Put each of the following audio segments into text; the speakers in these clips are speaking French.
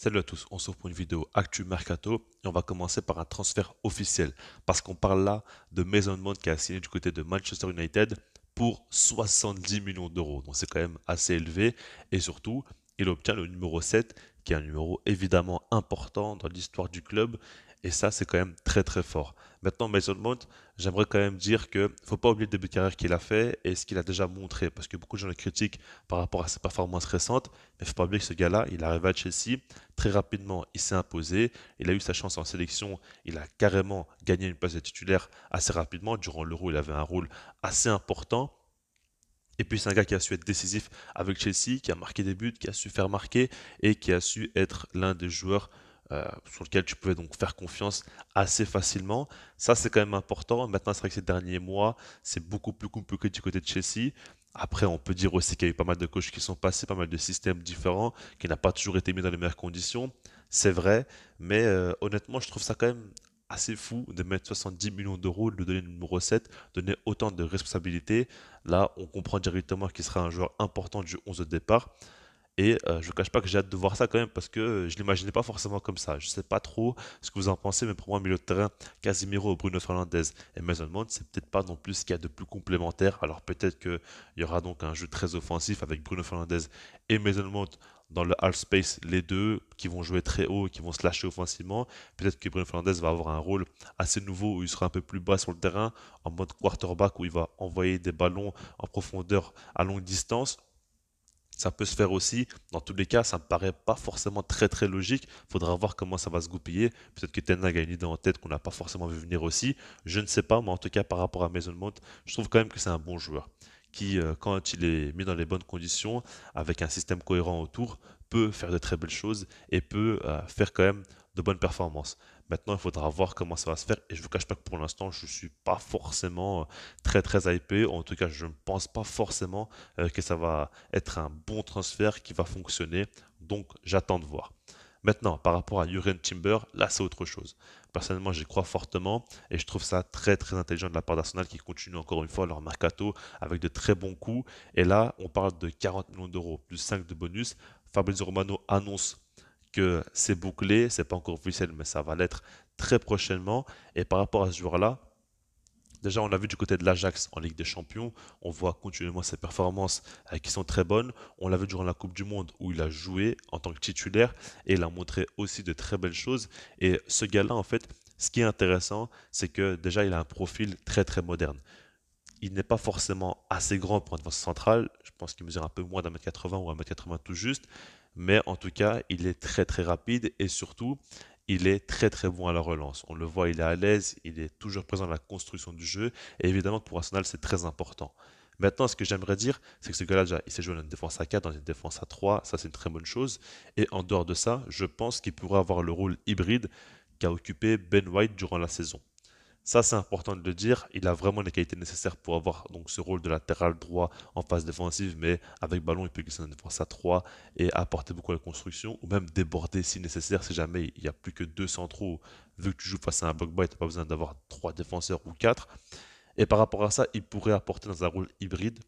Salut à tous, on se retrouve pour une vidéo Actu Mercato et on va commencer par un transfert officiel parce qu'on parle là de Mason Mount qui a signé du côté de Manchester United pour 70 millions d'euros. Donc c'est quand même assez élevé et surtout il obtient le numéro 7 qui est un numéro évidemment important dans l'histoire du club et ça c'est quand même très très fort. Maintenant Mason Mount, j'aimerais quand même dire que faut pas oublier le début de carrière qu'il a fait et ce qu'il a déjà montré parce que beaucoup de gens le critiquent par rapport à ses performances récentes mais faut pas oublier que ce gars-là il est arrivé à Chelsea. Très rapidement, il s'est imposé, il a eu sa chance en sélection, il a carrément gagné une place de titulaire assez rapidement. Durant l'Euro, il avait un rôle assez important. Et puis c'est un gars qui a su être décisif avec Chelsea, qui a marqué des buts, qui a su faire marquer et qui a su être l'un des joueurs sur lequel tu pouvais donc faire confiance assez facilement. Ça c'est quand même important. Maintenant c'est vrai que ces derniers mois c'est beaucoup plus compliqué du côté de Chelsea. Après on peut dire aussi qu'il y a eu pas mal de coachs qui sont passés, pas mal de systèmes différents, qui n'a pas toujours été mis dans les meilleures conditions. C'est vrai, mais honnêtement je trouve ça quand même assez fou de mettre 70 millions d'euros, de lui donner le numéro 7, donner autant de responsabilités. Là, on comprend directement qu'il sera un joueur important du 11 de départ. Et je ne cache pas que j'ai hâte de voir ça quand même parce que je ne l'imaginais pas forcément comme ça. Je ne sais pas trop ce que vous en pensez, mais pour moi, milieu de terrain, Casemiro, Bruno Fernandes et Mason Mount, c'est peut-être pas non plus ce qu'il y a de plus complémentaire. Alors peut-être qu'il y aura donc un jeu très offensif avec Bruno Fernandes et Mason Mount dans le half space, les deux qui vont jouer très haut et qui vont se lâcher offensivement. Peut-être que Bruno Fernandes va avoir un rôle assez nouveau où il sera un peu plus bas sur le terrain, en mode quarterback où il va envoyer des ballons en profondeur à longue distance. Ça peut se faire aussi. Dans tous les cas, ça me paraît pas forcément très très logique. Faudra voir comment ça va se goupiller. Peut-être que Ten Hag a une idée en tête qu'on n'a pas forcément vu venir aussi. Je ne sais pas, mais en tout cas par rapport à Mason Mount, je trouve quand même que c'est un bon joueur qui, quand il est mis dans les bonnes conditions, avec un système cohérent autour, peut faire de très belles choses et peut faire quand même de bonnes performances. Maintenant, il faudra voir comment ça va se faire. Et je ne vous cache pas que pour l'instant, je ne suis pas forcément très très hypé. En tout cas, je ne pense pas forcément que ça va être un bon transfert qui va fonctionner. Donc, j'attends de voir. Maintenant, par rapport à Jurgen Timber, là, c'est autre chose. Personnellement, j'y crois fortement et je trouve ça très très intelligent de la part d'Arsenal qui continue encore une fois leur mercato avec de très bons coups. Et là, on parle de 40 millions d'euros plus 5 de bonus. Fabrizio Romano annonce que c'est bouclé, c'est pas encore officiel, mais ça va l'être très prochainement. Et par rapport à ce joueur-là, déjà, on l'a vu du côté de l'Ajax en Ligue des Champions. On voit continuellement ses performances qui sont très bonnes. On l'a vu durant la Coupe du Monde où il a joué en tant que titulaire et il a montré aussi de très belles choses. Et ce gars-là, en fait, ce qui est intéressant, c'est que déjà, il a un profil très très moderne. Il n'est pas forcément assez grand pour un défenseur central. Je pense qu'il mesure un peu moins d'un mètre 80 ou un mètre 80 tout juste. Mais en tout cas, il est très très rapide et surtout, il est très très bon à la relance. On le voit, il est à l'aise, il est toujours présent dans la construction du jeu. Et évidemment, pour Arsenal, c'est très important. Maintenant, ce que j'aimerais dire, c'est que ce gars-là, déjà, il s'est joué dans une défense à 4, dans une défense à 3. Ça, c'est une très bonne chose. Et en dehors de ça, je pense qu'il pourrait avoir le rôle hybride qu'a occupé Ben White durant la saison. Ça, c'est important de le dire. Il a vraiment les qualités nécessaires pour avoir donc ce rôle de latéral droit en phase défensive, mais avec ballon, il peut glisser dans une défense à 3 et apporter beaucoup à la construction, ou même déborder si nécessaire, si jamais il n'y a plus que deux centraux. Vu que tu joues face à un bloc bas, tu n'as pas besoin d'avoir trois défenseurs ou quatre. Et par rapport à ça, il pourrait apporter dans un rôle hybride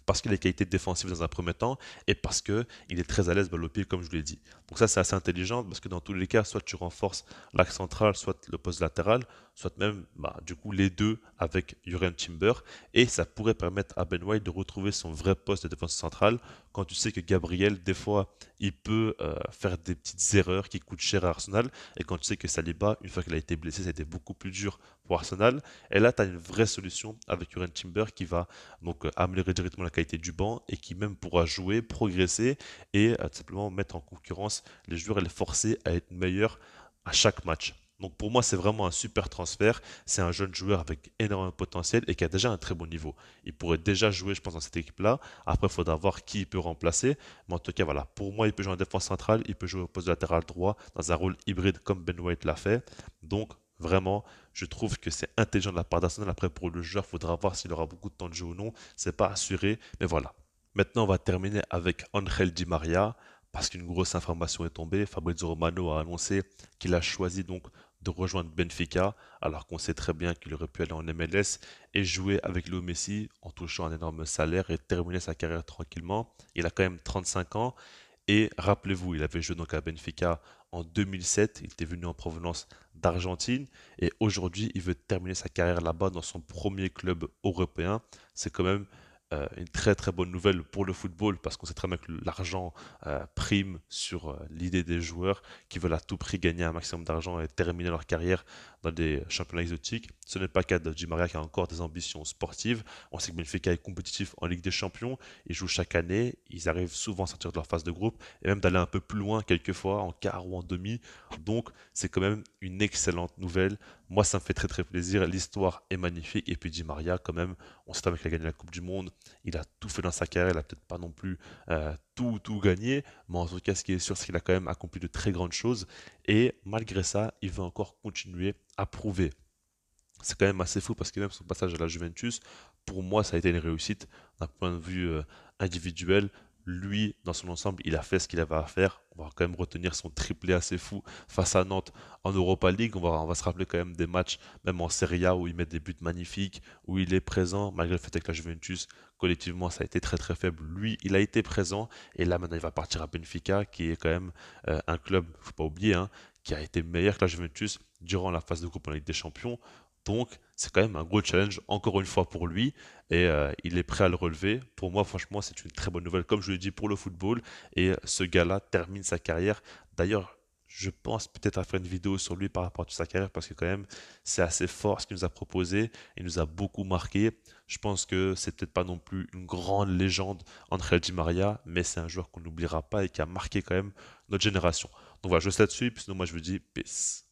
parce qu'il a des qualités défensives dans un premier temps et parce qu'il est très à l'aise balle au pied, comme je vous l'ai dit. Donc ça, c'est assez intelligent parce que dans tous les cas, soit tu renforces l'axe central, soit le poste latéral, soit même du coup les deux avec Jurgen Timber et ça pourrait permettre à Ben White de retrouver son vrai poste de défense centrale quand tu sais que Gabriel, des fois, il peut faire des petites erreurs qui coûtent cher à Arsenal et quand tu sais que Saliba, une fois qu'il a été blessé, c'était beaucoup plus dur pour Arsenal. Et là, tu as une vraie solution avec Jurgen Timber qui va donc améliorer directement la qualité du banc et qui même pourra jouer, progresser et tout simplement mettre en concurrence les joueurs et les forcer à être meilleurs à chaque match. Donc pour moi, c'est vraiment un super transfert. C'est un jeune joueur avec énormément de potentiel et qui a déjà un très bon niveau. Il pourrait déjà jouer, je pense, dans cette équipe-là. Après, il faudra voir qui il peut remplacer. Mais en tout cas, voilà. Pour moi, il peut jouer en défense centrale, il peut jouer au poste de latéral droit dans un rôle hybride comme Ben White l'a fait. Donc vraiment, je trouve que c'est intelligent de la part d'Arsenal. Après, pour le joueur, il faudra voir s'il aura beaucoup de temps de jeu ou non. C'est pas assuré, mais voilà. Maintenant, on va terminer avec Angel Di Maria, parce qu'une grosse information est tombée. Fabrizio Romano a annoncé qu'il a choisi donc de rejoindre Benfica, alors qu'on sait très bien qu'il aurait pu aller en MLS et jouer avec Léo Messi en touchant un énorme salaire et terminer sa carrière tranquillement. Il a quand même 35 ans Et rappelez-vous, il avait joué donc à Benfica en 2007, il était venu en provenance d'Argentine et aujourd'hui il veut terminer sa carrière là-bas dans son premier club européen. C'est quand même une très très bonne nouvelle pour le football parce qu'on sait très bien que l'argent prime sur l'idée des joueurs qui veulent à tout prix gagner un maximum d'argent et terminer leur carrière dans des championnats exotiques. Ce n'est pas le cas de Di Maria qui a encore des ambitions sportives. On sait que Benfica est compétitif en Ligue des Champions, ils jouent chaque année, ils arrivent souvent à sortir de leur phase de groupe et même d'aller un peu plus loin quelquefois en quart ou en demi. Donc c'est quand même une excellente nouvelle. Moi ça me fait très très plaisir. L'histoire est magnifique et puis Di Maria quand même, on sait très bien qu'il a gagné la Coupe du Monde. Il a tout fait dans sa carrière, il a peut-être pas non plus tout gagné, mais en tout cas ce qui est sûr c'est qu'il a quand même accompli de très grandes choses et malgré ça il veut encore continuer à prouver. C'est quand même assez fou parce que même son passage à la Juventus, pour moi, ça a été une réussite d'un point de vue individuel. Lui, dans son ensemble, il a fait ce qu'il avait à faire. On va quand même retenir son triplé assez fou face à Nantes en Europa League. On va se rappeler quand même des matchs, même en Serie A, où il met des buts magnifiques, où il est présent, malgré le fait que la Juventus, collectivement, ça a été très très faible. Lui, il a été présent, et là maintenant, il va partir à Benfica, qui est quand même un club, faut pas oublier, hein, qui a été meilleur que la Juventus durant la phase de groupe en Ligue des Champions. Donc, c'est quand même un gros challenge, encore une fois, pour lui, et il est prêt à le relever. Pour moi, franchement, c'est une très bonne nouvelle, comme je l'ai dit, pour le football, et ce gars-là termine sa carrière. D'ailleurs, je pense peut-être à faire une vidéo sur lui par rapport à toute sa carrière, parce que quand même, c'est assez fort ce qu'il nous a proposé, il nous a beaucoup marqué. Je pense que c'est peut-être pas non plus une grande légende entre Di Maria, mais c'est un joueur qu'on n'oubliera pas et qui a marqué quand même notre génération. Donc voilà, je laisse là-dessus, puis sinon moi je vous dis peace.